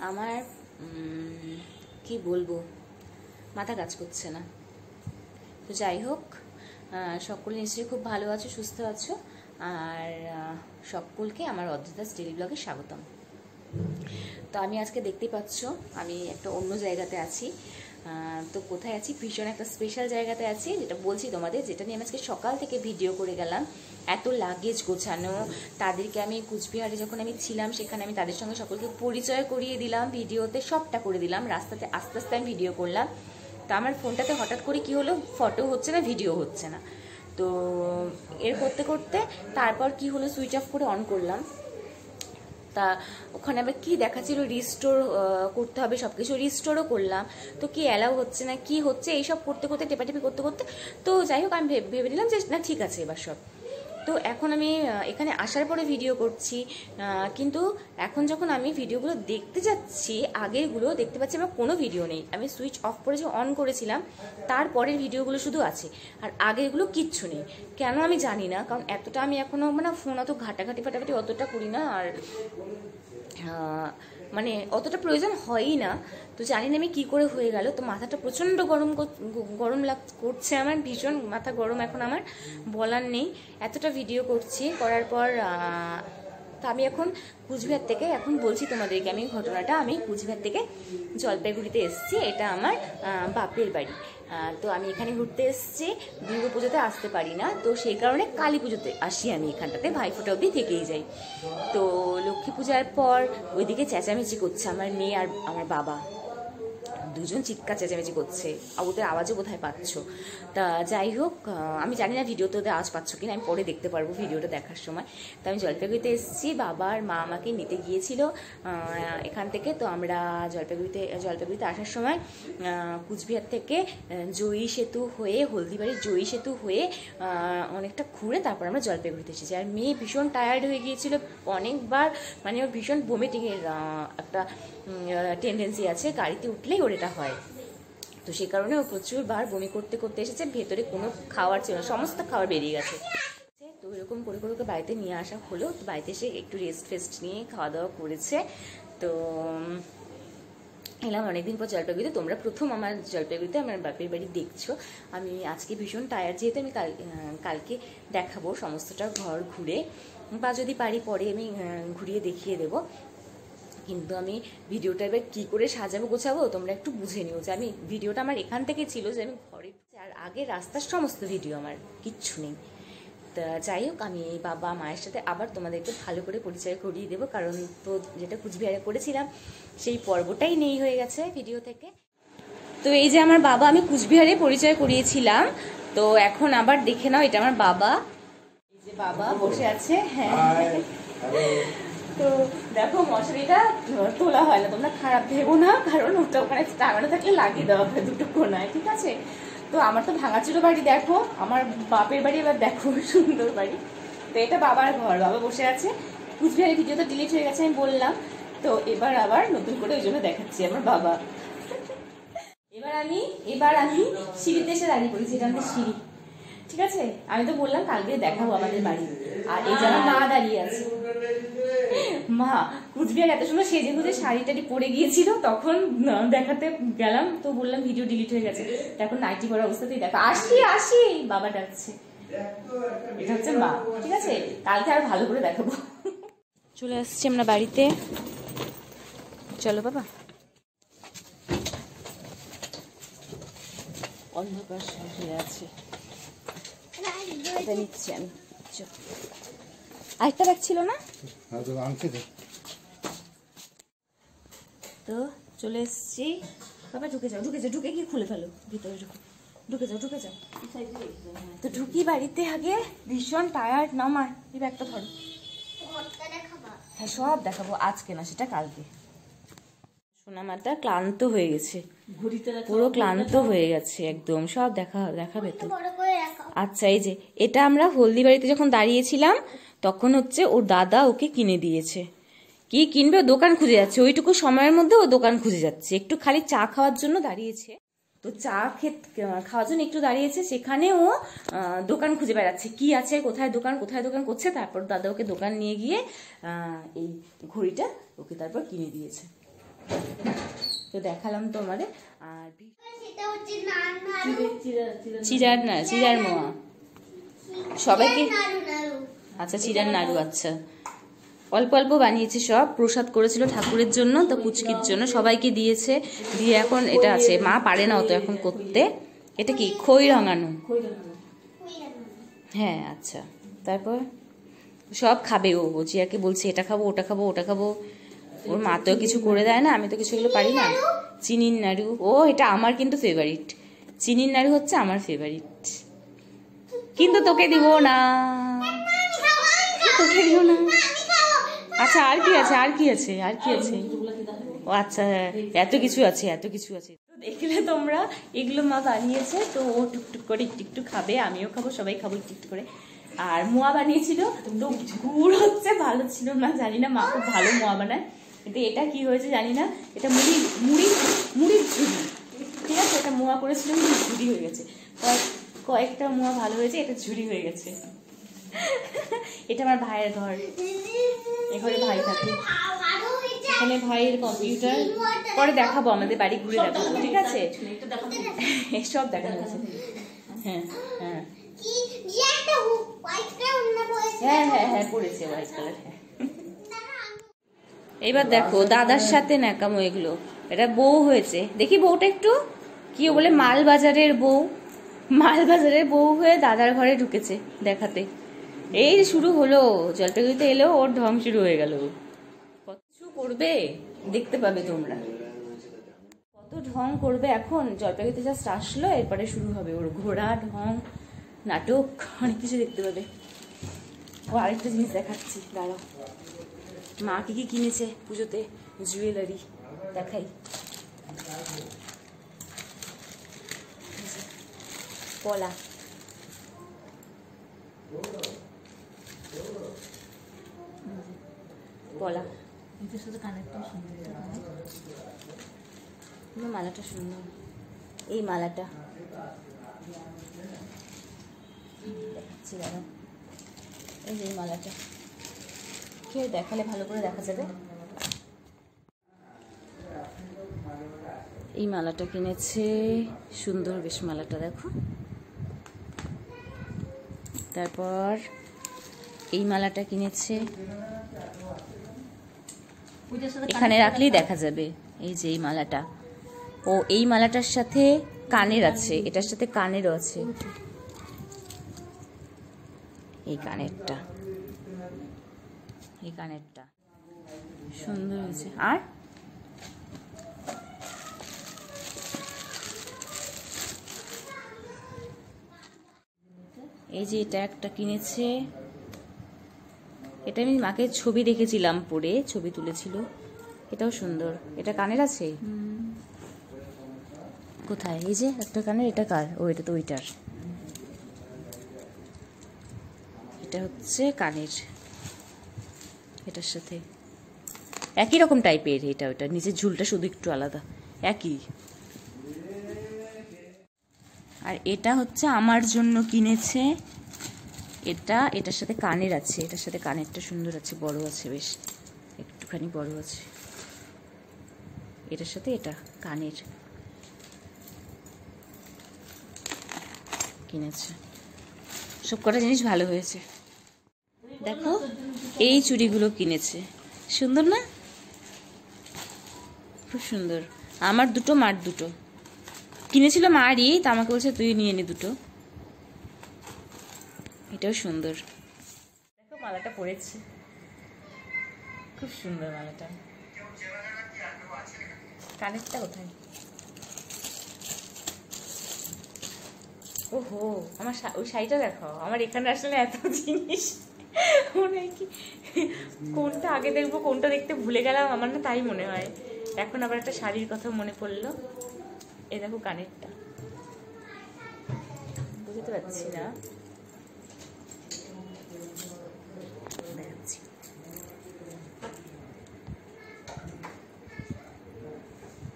আমার কি বলবো, মাথা কাজ করছে না। তো যাই হোক, সকলে নিশ্চয়ই খুব ভালো আছো, সুস্থ আছো। আর সকলকে আমার অদ্রিতাস ডেইলি ব্লগে স্বাগতম। তো আমি আজকে দেখতেই পাচ্ছ আমি একটা অন্য জায়গাতে আছি। তো কোথায় আছি? ভীষণ একটা স্পেশাল জায়গাতে আছি, যেটা বলছি তোমাদের, যেটা নিয়ে আমি আজকে সকাল থেকে ভিডিও করে গেলাম। এত লাগেজ গোছানো, তাদেরকে আমি কুচবিহারে যখন আমি ছিলাম সেখানে আমি তাদের সঙ্গে সকলকে পরিচয় করিয়ে দিলাম, ভিডিওতে সবটা করে দিলাম। রাস্তাতে আস্তে আস্তে আমি ভিডিও করলাম। তো আমার ফোনটাতে হঠাৎ করে কি হলো, ফটো হচ্ছে না, ভিডিও হচ্ছে না। তো এর করতে করতে তারপর কি হলো, সুইচ অফ করে অন করলাম। তা ওখানে আবার কি দেখাচ্ছিল, রিস্টোর করতে হবে, সব কিছু রিস্টোরও করলাম। তো কি অ্যালাউ হচ্ছে না, কি হচ্ছে, এইসব করতে করতে টেপাটেপি করতে করতে, তো যাই হোক আমি ভেবে নিলাম যে না ঠিক আছে এবার সব। তো এখন আমি এখানে আসার পরে ভিডিও করছি, কিন্তু এখন যখন আমি ভিডিওগুলো দেখতে যাচ্ছি, আগেরগুলো দেখতে পাচ্ছি আমার কোনো ভিডিও নেই। আমি সুইচ অফ করে যে অন করেছিলাম তারপরের ভিডিওগুলো শুধু আছে, আর আগেরগুলো কিচ্ছু নেই। কেন আমি জানি না, কারণ এতটা আমি এখনও মানে ফোন অত ঘাটাঘাটি ফাটাঘাটি অতটা করি না, আর মানে অতটা প্রয়োজন হয়ই না। তো জানি না আমি কী করে হয়ে গেল। তো মাথাটা প্রচণ্ড গরম করছে আমার, ভীষণ মাথা গরম এখন আমার, বলার নেই। এতটা ভিডিও করছি, করার পর তো আমি এখন কুচবিহার থেকে, এখন বলছি তোমাদেরকে আমি ঘটনাটা, আমি কুচবিহার থেকে জলপাইগুড়িতে এসেছি। এটা আমার বাপের বাড়ি। তো আমি এখানে ঘুরতে এসেছি, দুর্গা পুজোতে আসতে পারি না, তো সেই কারণে কালী পুজোতে আসি আমি এখানটাতে, ভাইফোঁটা অবধি থেকেই যাই। তো লক্ষ্মী পূজার পর ওইদিকে চেঁচামেচি করছে আমার মেয়ে আর আমার বাবা, দুজন চিৎকার চেঁচামেচি করছে, ওদের আওয়াজও কোথায় পাচ্ছ। তা যাই হোক, আমি জানি না ভিডিওতে ওদের আওয়াজ পাচ্ছ কিনা, আমি পরে দেখতে পারবো ভিডিওটা দেখার সময়। তো আমি জলপাইগুড়িতে এসেছি, বাবা আর মা আমাকে নিতে গিয়েছিল এখান থেকে। তো আমরা জলপাইগুড়িতে আসার সময় কুচবিহার থেকে জয়ী সেতু হয়ে, হলদিবাড়ির জয়ী সেতু হয়ে অনেকটা ঘুরে তারপর আমরা জলপাইগুড়িতে এসেছি। আর মেয়ে ভীষণ টায়ার্ড হয়ে গিয়েছিল অনেকবার, মানে ওর ভীষণ ভমিটিংয়ের একটা টেন্ডেন্সি আছে, গাড়িতে উঠলেই ওর এটা হয়। তো সেই কারণে ও প্রচুরবার বমি করতে করতে এসেছে, ভেতরে কোনো খাওয়ার ছিল না, সমস্ত খাবার বেরিয়ে গেছে। তো এরকম করে করে ওকে বাড়িতে নিয়ে আসা হলো। তো বাড়িতে এসে একটু রেস্ট ফেস্ট নিয়ে খাওয়া দাওয়া করেছে। তো এলাম অনেকদিন পর জলপাইগুড়িতে। তোমরা প্রথম আমার জলপাইগুড়িতে আমার বাপের বাড়ি দেখছো। আমি আজকে ভীষণ টায়ার্ড, যেহেতু আমি কালকে দেখাবো সমস্তটা ঘর ঘুরে, বা যদি পারি পরে আমি ঘুরিয়ে দেখিয়ে দেবো। কিন্তু আমি ভিডিওটা এবার কী করে সাজাবো গোছাবো তোমরা একটু বুঝে নিও, যে আমি ভিডিওটা আমার এখান থেকে ছিল যে আমি ঘরে, আর আগে রাস্তার সমস্ত ভিডিও আমার কিচ্ছু নেই। তা যাই হোক, আমি এই বাবা মায়ের সাথে আবার তোমাদেরকে ভালো করে পরিচয় করিয়ে দেবো, কারণ তো যেটা কুচবিহারে করেছিলাম সেই পর্বটাই নেই, হয়ে গেছে ভিডিও থেকে। তো এই যে আমার বাবা, আমি কুচবিহারে পরিচয় করিয়েছিলাম, তো এখন আবার দেখে নাও, এটা আমার বাবা। এই যে বাবা বসে আছে, হ্যাঁ। তো দেখো, মশারিটা তোলা হয় না, তোমরা খারাপ ভেবো না, কারণ ওটা ওখানে টাঙানো থাকলে লাগিয়ে দেওয়া হয় দুটো কোনায়, ঠিক আছে? তো আমার তো ভাঙাচুরো বাড়ি, দেখো আমার বাপের বাড়ি, এবার দেখো সুন্দর বাড়ি। তো এটা বাবার ঘর, বাবা বসে আছে। কুচবিহারের ভিডিও তো ডিলিট হয়ে গেছে আমি বললাম, তো এবার আবার নতুন করে ওই জন্য দেখাচ্ছি আমার বাবা। এবার আমি সিঁড়িতে এসে দাঁড়িয়ে পড়েছি, এটা আমাদের সিঁড়ি, ঠিক আছে? আমি তো বললাম কালকে দেখাবো আমাদের বাড়ি। আর এই যে আমার মা দাঁড়িয়ে আছে, মা কুচবিহার এত সুন্দর সেজে গুজে শাড়ি টাড়ি পরে গিয়েছিল, তখন দেখাতে গেলাম, তো বললাম ভিডিও ডিলিট হয়ে গেছে। এখন নাইটি পরার অবস্থাতেই দেখো, আসি বাবা ডাকছে। এটা হচ্ছে মা, ঠিক আছে? কালকে আর ভালো করে দেখাবো। চলে আসছি আমরা বাড়িতে, চলো বাবা। অন্ধকার হয়ে আছে, এটা নিচ্ছি আমি। আরেকটা ব্যাগ ছিল না, তো চলে এসছি। বাবা ঢুকে যাও, ঢুকে কি খুলে ফেলো, ভিতরে ঢুকে যাও। তো ঢুকি বাড়িতে, আগে ভীষণ টায়ার্ড, নামার এই ব্যাগটা ধরো। হ্যাঁ সব দেখাবো, আজকে না সেটা কালকে। সোনামাটা ক্লান্ত হয়ে গেছে, পুরো ক্লান্ত হয়ে গেছে একদম, সব দেখাবে তো। আচ্ছা, এই যে এটা আমরা হলদিবাড়িতে যখন দাঁড়িয়েছিলাম তখন হচ্ছে ওর দাদা ওকে কিনে দিয়েছে। কি কিনবে, দোকান খুঁজে যাচ্ছে, ওইটুকু সময়ের মধ্যে ও দোকান খুঁজে যাচ্ছে, একটু খালি চা খাওয়ার জন্য দাঁড়িয়েছে। তো চা খাওয়ার জন্য একটু দাঁড়িয়েছে, সেখানে ও দোকান খুঁজে বেড়াচ্ছে, কি আছে, কোথায় দোকান করছে। তারপর দাদা ওকে দোকান নিয়ে গিয়ে এই ঘড়িটা ওকে তারপর কিনে দিয়েছে। তো দেখালাম তোমাদের। আর চিরার মোয়া সবাইকে, আচ্ছা চিরার নাড়ু, আচ্ছা অল্প অল্প বানিয়েছে, সব প্রসাদ করেছিল ঠাকুরের জন্য, তো পুচকির জন্য সবাইকে দিয়েছে। দিয়ে এখন এটা আছে, মা পারে না অত এখন করতে। এটা কি খই রাঙানো? হ্যাঁ আচ্ছা। তারপর সব খাবে ও, জিয়াকে বলছে এটা খাবো ওটা খাবো ওটা খাবো। ওর মা তো কিছু করে দেয় না, আমি তো কিছু এগুলো পারি না। চিনির নাড়ু, ও এটা আমার কিন্তু ফেভারিট, চিনির নাড়ু হচ্ছে আমার ফেভারিট, কিন্তু তোকে দিব না, তোকে দিব না। আচ্ছা আর কি আছে, আর কি আছে, আর কি আছে? ও আচ্ছা এত কিছু আছে, এত কিছু আছে। দেখলে তোমরা, এগুলো মা বানিয়েছে, তো ও টুকটুক করে একটু একটু খাবে, আমিও খাবো, সবাই খাবো একটু একটু করে। আর মোয়া বানিয়েছিল, তো গুড় হচ্ছে ভালো ছিল না, জানি না, মা খুব ভালো মোয়া বানায়। কিন্তু এটা কি হয়েছে জানি না, এটা মুড়ির ঝুড়ি, ঠিক আছে, এটা মোয়া করেছিল ঝুড়ি হয়ে গেছে। কয়েকটা মোয়া ভালো হয়েছে, এটা ঝুড়ি হয়ে গেছে। এটা আমার ভাইয়ের ঘর, এ ঘরে ভাই থাকে, এখানে ভাইয়ের কম্পিউটার। পরে দেখাবো, আমাদের বাড়ি ঘুরে দেখাবো, ঠিক আছে, সব দেখা যাচ্ছে। হ্যাঁ হ্যাঁ হ্যাঁ হ্যাঁ হ্যাঁ পড়েছে হোয়াইট কালার। হ্যাঁ এবার দেখো দাদার সাথে ন্যাকামো এগুলো। এটা বউ হয়েছে, দেখি বউটা একটু, কি বলে মালবাজারের বউ, মালবাজারের বউ হয়ে দাদার ঘরে ঢুকেছে দেখাতে। এই শুরু হলো, জলপাইগুড়িতে এলো ওর ঢং শুরু হয়ে গেল। কত কিছু করবে দেখতে পাবে তোমরা, কত ঢং করবে এখন। জলপাইগুড়িতে জাস্ট আসলো, এরপরে শুরু হবে ওর ঘোড়া ঢং, নাটক, অনেক কিছু দেখতে পাবে। ও আরেকটা জিনিস দেখাচ্ছি, দাঁড়াও, মা কি কি কিনেছে পুজোতে, জুয়েলারি দেখাই। পলা, পলা, মালাটা সুন্দর, এই মালাটা দেখাচ্ছি, দাঁড়াও, এই যে মালাটা কে দেখালে ভালো করে দেখা যাবে। এই মালাটা কিনেছে, সুন্দর বেশ মালাটা, দেখো। তারপর এই মালাটা কিনেছে, এখানে রাখলেই দেখা যাবে। এই যে এই মালাটা, ও এই মালাটার সাথে কানের আছে, এটার সাথে কানেরও আছে, এই কানেরটা, এই কানেরটা সুন্দর হয়েছে। আর এই যে এটা একটা কিনেছে, এটা আমি মাকে ছবি দেখেছিলাম, পরে ছবি তুলেছিল, এটাও সুন্দর। এটা কানের আছে কোথায়? এই যে একটা কানের, এটা কার? ও এটা তো ওইটার, এটা হচ্ছে কানের, এটার সাথে একই রকম টাইপের, এটা ওটা, নিচের ঝুলটা শুধু একটু আলাদা, একই। আর এটা হচ্ছে আমার জন্য কিনেছে, এটা এটার সাথে কানের আছে, এটার সাথে কানেরটা সুন্দর আছে, বড় আছে, বেশ একটুখানি বড় আছে, এটার সাথে এটা কানের কিনেছে। সব কটা জিনিস ভালো হয়েছে। দেখো এই চুড়িগুলো কিনেছে, সুন্দর না? খুব সুন্দর। আমার দুটো, মার দুটো কিনেছিল মারই, তা আমাকে বলছে তুই নিয়ে নি দুটো। এটাও সুন্দর, দেখো মালাটা পরেছে, খুব সুন্দর মালাটা। কানেরটা কোথায়? ওহো, আমার ওই শাড়িটা দেখো, আমার এখানে আসলে এত জিনিস মনে হয় কি কোনটা আগে দেখবো কোনটা দেখতে ভুলে গেলাম, আমার না তাই মনে হয়। এখন আবার একটা শাড়ির কথা মনে পড়লো, এ দেখো কানেরটা, বুঝতে পারছি না,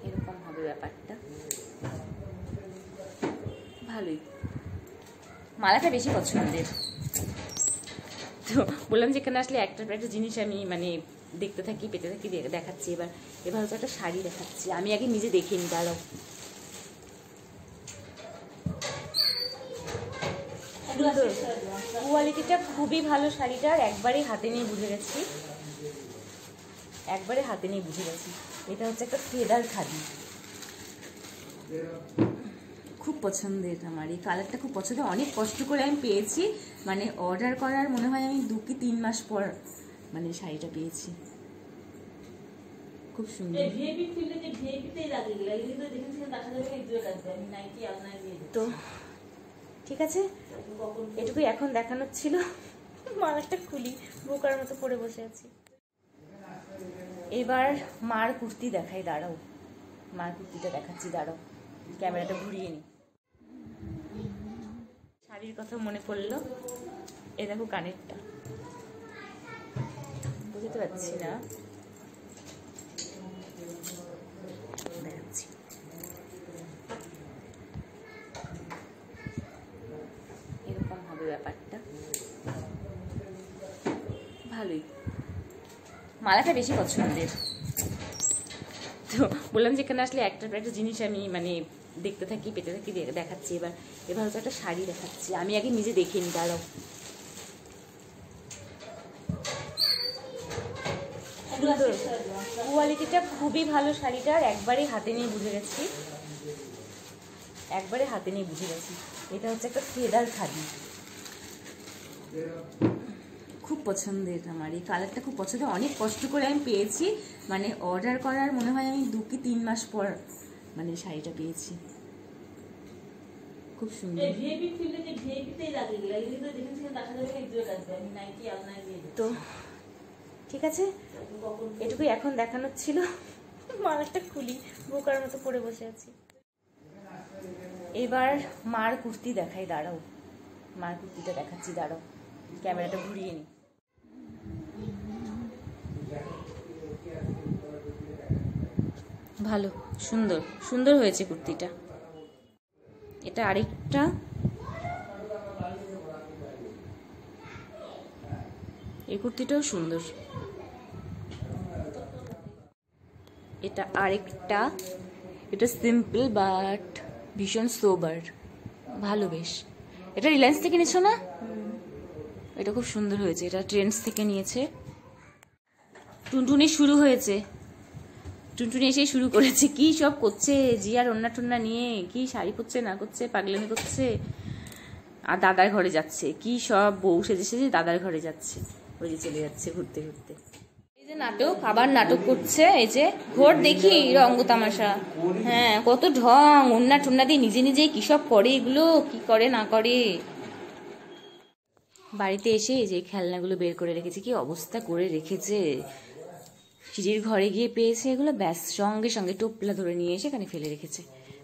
এরকম হবে ব্যাপারটা, ভালোই। মালাটা বেশি পছন্দের, তো বললাম যে এখানে আসলে একটা জিনিস আমি মানে দেখতে থাকি পেতে থাকি দেখাচ্ছি। এবার হচ্ছে একটা শাড়ি দেখাচ্ছি, আমি আগে নিজে দেখিনি, দাঁড়াও। কোয়ালিটিটা খুবই ভালো শাড়িটার, একবারে হাতে নিয়ে বুঝে গেছি, এটা হচ্ছে একটা ফেদার খাদি, খুব পছন্দের আমার এই কালারটা, খুব পছন্দের। অনেক কষ্ট করে আমি পেয়েছি, মানে অর্ডার করার মনে হয় আমি 2 কি 3 মাস পর মানে শাড়িটা পেয়েছি, খুব সুন্দর। তো ঠিক আছে, এটুকুই এখন দেখানোর ছিল। মালাটা খুলি, বোকার মতো পরে বসে আছি। এবার মার কুর্তি দেখাই, দাঁড়াও, মার কুর্তিটা দেখাচ্ছি, দাঁড়াও, ক্যামেরাটা ঘুরিয়ে নি। শাড়ির কথা মনে পড়লো, এ দেখো কানেরটা, বুঝতে পারছি না, দেখাচ্ছি। এরকম হবে ব্যাপারটা, ভালোই, মালাটা বেশি পছন্দের। তো বললাম যে এখানে আসলে একটা জিনিস আমি মানে দেখতে থাকি পেতে থাকি দেখাচ্ছি। এবার হচ্ছে একটা শাড়ি দেখাচ্ছি, আমি আগে নিজে দেখিনি, দাঁড়াও। কোয়ালিটিটা খুবই ভালো শাড়িটার, একবারে হাতে নিয়ে বুঝে গেছি, এটা হচ্ছে একটা ফেদার খাদি, খুব পছন্দের আমার এই কালারটা, খুব পছন্দের। অনেক কষ্ট করে আমি পেয়েছি, মানে অর্ডার করার মনে হয় আমি 2 কি 3 মাস পর মানে শাড়িটা পেয়েছি, খুব সুন্দর। তো ঠিক আছে, এটুকুই এখন দেখানোর ছিল। মালাটা খুলি, বোকার মতো পরে বসে আছি। এবার মার কুর্তি দেখাই, দাঁড়াও, মার কুর্তিটা দেখাচ্ছি, দাঁড়াও, ক্যামেরাটা ঘুরিয়ে নি। ভালো, সুন্দর হয়েছে কুর্তিটা। এটা আরেকটা, এই কুর্তিটাও সুন্দর। এটা আরেকটা, এটা সিম্পল বাট ভীষণ সোবার, ভালো বেশ। এটা রিলায়েন্স থেকে নিয়েছো না? এটা খুব সুন্দর হয়েছে, এটা ট্রেন্ডস থেকে নিয়েছে। টুনটুনি শুরু হয়েছে, টুনটুনি এসেই শুরু করেছে, কি সব করছে, জিয়ার ওন্না টন্না নিয়ে কি শাড়ি পরছে না করছে, পাগলামি করছে, আর দাদার ঘরে যাচ্ছে, কি সব বউ সেজে দাদার ঘরে যাচ্ছে, ওই যে চলে যাচ্ছে ঘুরতে ঘুরতে। এই যে নাটক, আবার নাটক করছে, এই যে ঘোর দেখি রঙ্গ তামাশা, হ্যাঁ কত ঢং, ওন্না টন্না দিয়ে নিজে কি সব করে, এগুলো কি করে না করে। বাড়িতে এসে এই যে খেলনাগুলো বের করে রেখেছে, কি অবস্থা করে রেখেছে, সিঁড়ির ঘরে গিয়ে পেয়েছে এগুলো, ব্যাস সঙ্গে সঙ্গে টোপলা ধরে নিয়ে এসে এখানে ফেলে রেখেছে,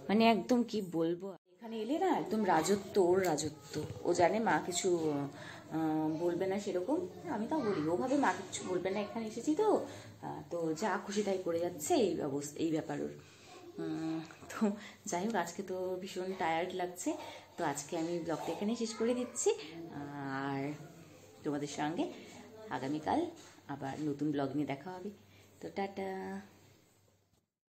মানে একদম কি বলবো। এখানে এলে না একদম রাজত্ব, ওর রাজত্ব, ও জানে মা কিছু বলবে না সেরকম, আমি তাও বলি, ওভাবে মা কিছু বলবে না, এখানে এসেছি তো তো যা খুশি তাই করে যাচ্ছে, এই ব্যাপার ওর। তো যাই হোক, আজকে তো ভীষণ টায়ার্ড লাগছে, তো আজকে আমি ব্লগটা এখানেই শেষ করে দিচ্ছি, আর তোমাদের সঙ্গে আগামীকাল আবার নতুন ব্লগ নিয়ে দেখা হবে। তো টাটা।